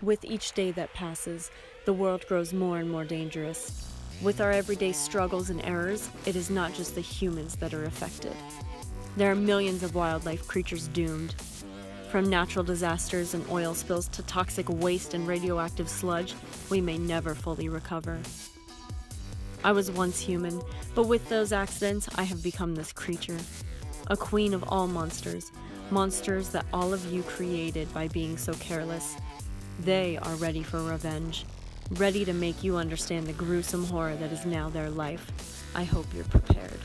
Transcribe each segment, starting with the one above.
With each day that passes, the world grows more and more dangerous. With our everyday struggles and errors, it is not just the humans that are affected. There are millions of wildlife creatures doomed. From natural disasters and oil spills to toxic waste and radioactive sludge, we may never fully recover. I was once human, but with those accidents, I have become this creature. A queen of all monsters, monsters that all of you created by being so careless. They are ready for revenge, ready to make you understand the gruesome horror that is now their life. I hope you're prepared.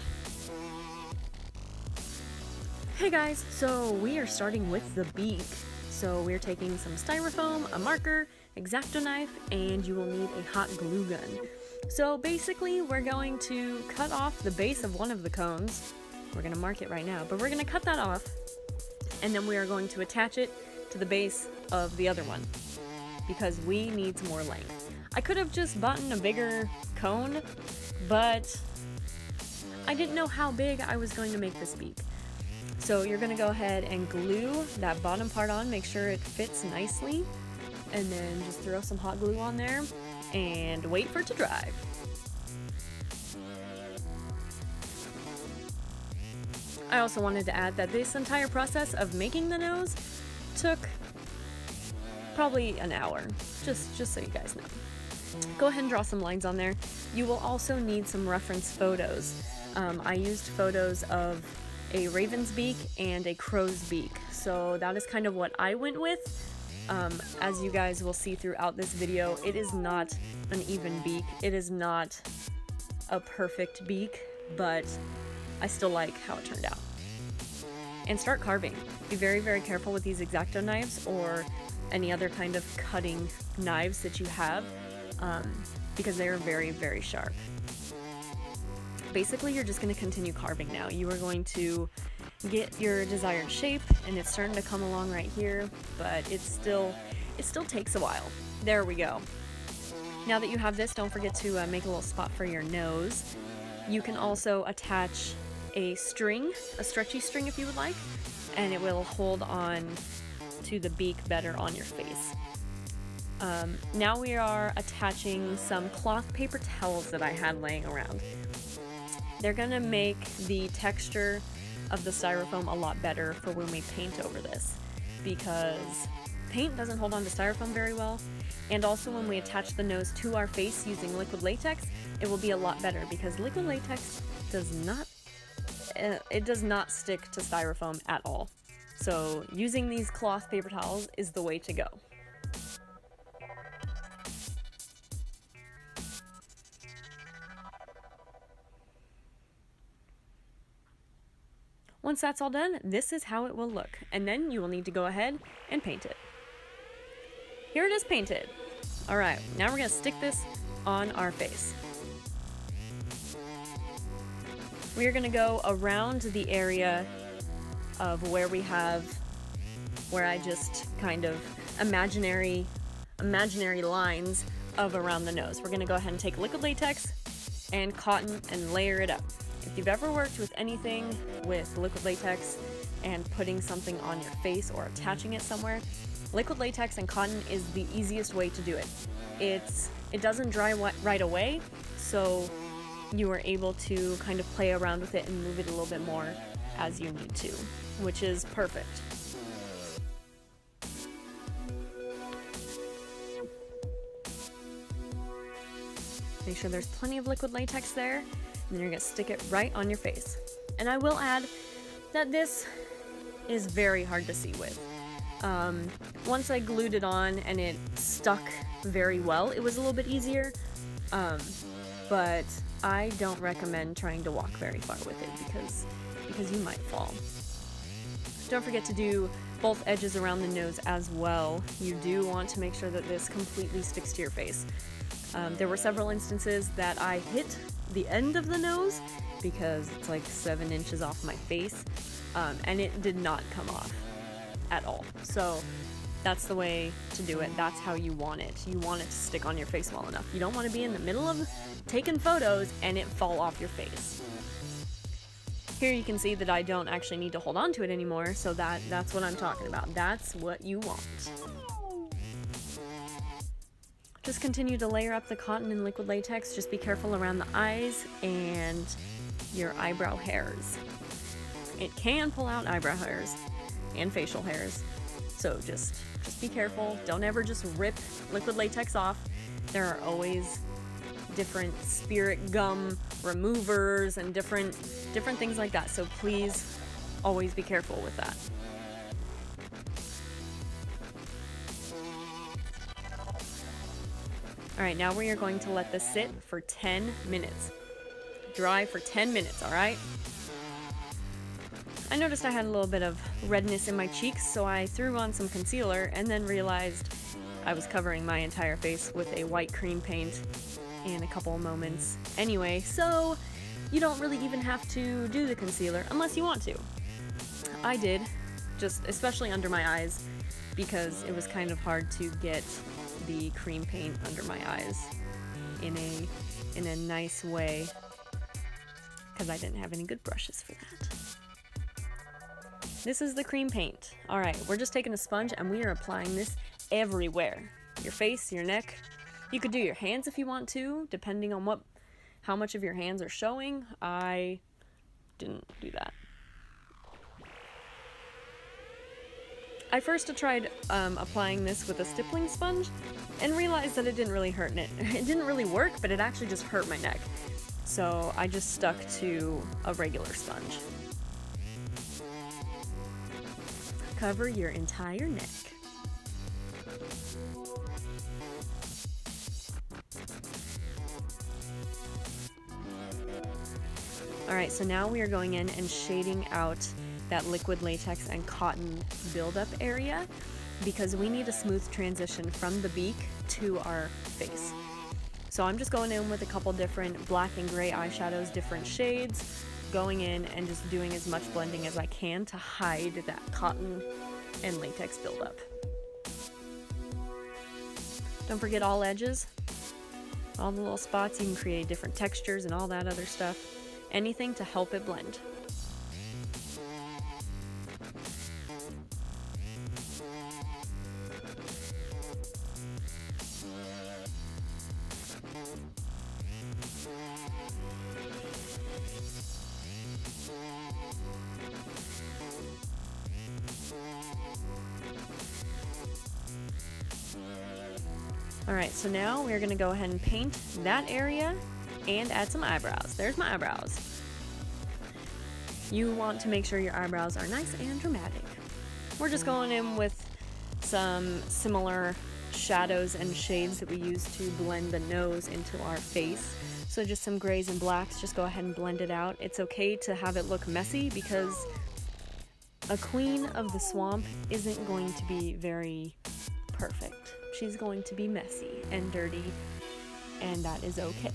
Hey guys, so we are starting with the beak. So we're taking some styrofoam, a marker, X-Acto knife, and you will need a hot glue gun. So basically we're going to cut off the base of one of the cones. We're going to mark it right now, but we're going to cut that off, and then we are going to attach it to the base of the other one because we need some more length. I could have just bought a bigger cone, but I didn't know how big I was going to make this beak. So you're going to go ahead and glue that bottom part on, make sure it fits nicely, and then just throw some hot glue on there and wait for it to dry. I also wanted to add that this entire process of making the nose took probably an hour, just so you guys know. Go ahead and draw some lines on there. You will also need some reference photos. I used photos of a raven's beak and a crow's beak, so that is kind of what I went with. As you guys will see throughout this video, it is not an even beak. It is not a perfect beak, but I still like how it turned out. And start carving. Be very, very careful with these X-Acto knives or any other kind of cutting knives that you have, because they are very, very sharp. Basically, you're just going to continue carving now. You are going to get your desired shape, and it's starting to come along right here, but it still takes a while. There we go. Now that you have this, don't forget to make a little spot for your nose. You can also attach a string, a stretchy string if you would like, and it will hold on to the beak better on your face. Now we are attaching some cloth paper towels that I had laying around. They're gonna make the texture of the styrofoam a lot better for when we paint over this, because paint doesn't hold on to styrofoam very well, and also when we attach the nose to our face using liquid latex, it will be a lot better because liquid latex does not stick to styrofoam at all. So using these cloth paper towels is the way to go. Once that's all done, this is how it will look, and then you will need to go ahead and paint it. Here it is painted. Alright, now we're going to stick this on our face. We are going to go around the area of where I just kind of imaginary lines of around the nose. We're going to go ahead and take liquid latex and cotton and layer it up. If you've ever worked with anything with liquid latex and putting something on your face or attaching it somewhere, liquid latex and cotton is the easiest way to do it. It doesn't dry right away, so you are able to kind of play around with it and move it a little bit more as you need to, which is perfect. Make sure there's plenty of liquid latex there. And then you're going to stick it right on your face. And I will add that this is very hard to see with. Once I glued it on and it stuck very well, it was a little bit easier. But I don't recommend trying to walk very far with it because you might fall. Don't forget to do both edges around the nose as well. You do want to make sure that this completely sticks to your face. There were several instances that I hit the end of the nose because it's like 7 inches off my face, and it did not come off at all. So that's the way to do it. That's how you want it. You want it to stick on your face well enough. You don't want to be in the middle of taking photos and it fall off your face. Here you can see that I don't actually need to hold on to it anymore, so that's what I'm talking about. That's what you want. Just continue to layer up the cotton and liquid latex. Just be careful around the eyes and your eyebrow hairs. It can pull out eyebrow hairs and facial hairs, so just be careful. Don't ever just rip liquid latex off. There are always different spirit gum removers and different things like that, so please always be careful with that. Alright, now we are going to let this sit for 10 minutes. Dry for 10 minutes, alright? I noticed I had a little bit of redness in my cheeks, so I threw on some concealer and then realized I was covering my entire face with a white cream paint in a couple moments anyway, so you don't really even have to do the concealer unless you want to. I did, just especially under my eyes, because it was kind of hard to get the cream paint under my eyes in a nice way, because I didn't have any good brushes for that. This is the cream paint. Alright, we're just taking a sponge and we are applying this everywhere. Your face, your neck. You could do your hands if you want to, depending on how much of your hands are showing. I didn't do that. I first tried applying this with a stippling sponge and realized that it didn't really hurt it. It didn't really work, but it actually just hurt my neck. So I just stuck to a regular sponge. Cover your entire neck. Alright, so now we are going in and shading out that liquid latex and cotton buildup area, because we need a smooth transition from the beak to our face. So I'm just going in with a couple different black and gray eyeshadows, different shades, going in and just doing as much blending as I can to hide that cotton and latex buildup. Don't forget all edges, all the little spots. You can create different textures and all that other stuff. Anything to help it blend. Alright, so now we're going to go ahead and paint that area and add some eyebrows. There's my eyebrows. You want to make sure your eyebrows are nice and dramatic. We're just going in with some similar shadows and shades that we use to blend the nose into our face. So just some grays and blacks, just go ahead and blend it out. It's okay to have it look messy because a queen of the swamp isn't going to be very perfect. She's going to be messy and dirty, and that is okay.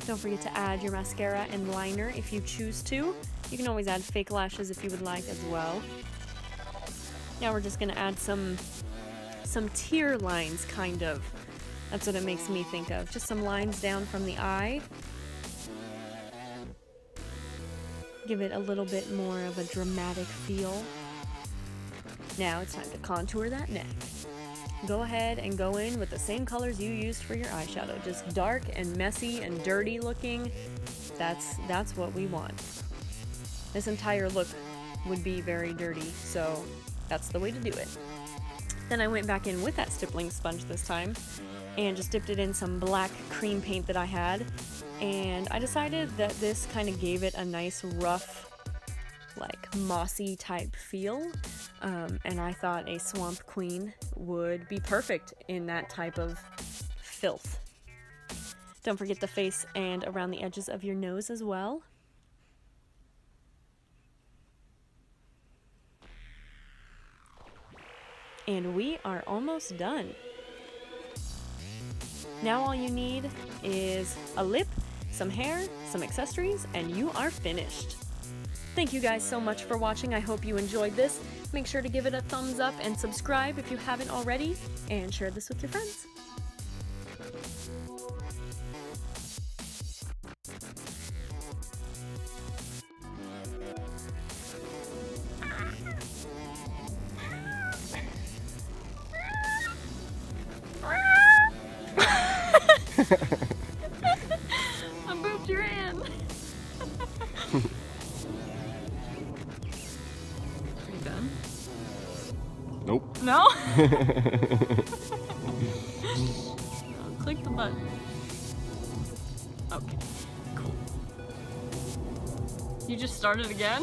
Don't forget to add your mascara and liner if you choose to. You can always add fake lashes if you would like as well. Now we're just going to add some tear lines, kind of. That's what it makes me think of. Just some lines down from the eye. Give it a little bit more of a dramatic feel. Now it's time to contour that neck. Go ahead and go in with the same colors you used for your eyeshadow. Just dark and messy and dirty looking. That's what we want. This entire look would be very dirty, so that's the way to do it. Then I went back in with that stippling sponge this time and just dipped it in some black cream paint that I had. And I decided that this kind of gave it a nice rough, like mossy type feel. And I thought a swamp queen would be perfect in that type of filth. Don't forget the face and around the edges of your nose as well. And we are almost done. Now all you need is a lip, some hair, some accessories, and you are finished. Thank you guys so much for watching. I hope you enjoyed this. Make sure to give it a thumbs up and subscribe if you haven't already, and share this with your friends. I booped your hand. Are you done? Nope. No? Click the button. Okay, cool. You just started again?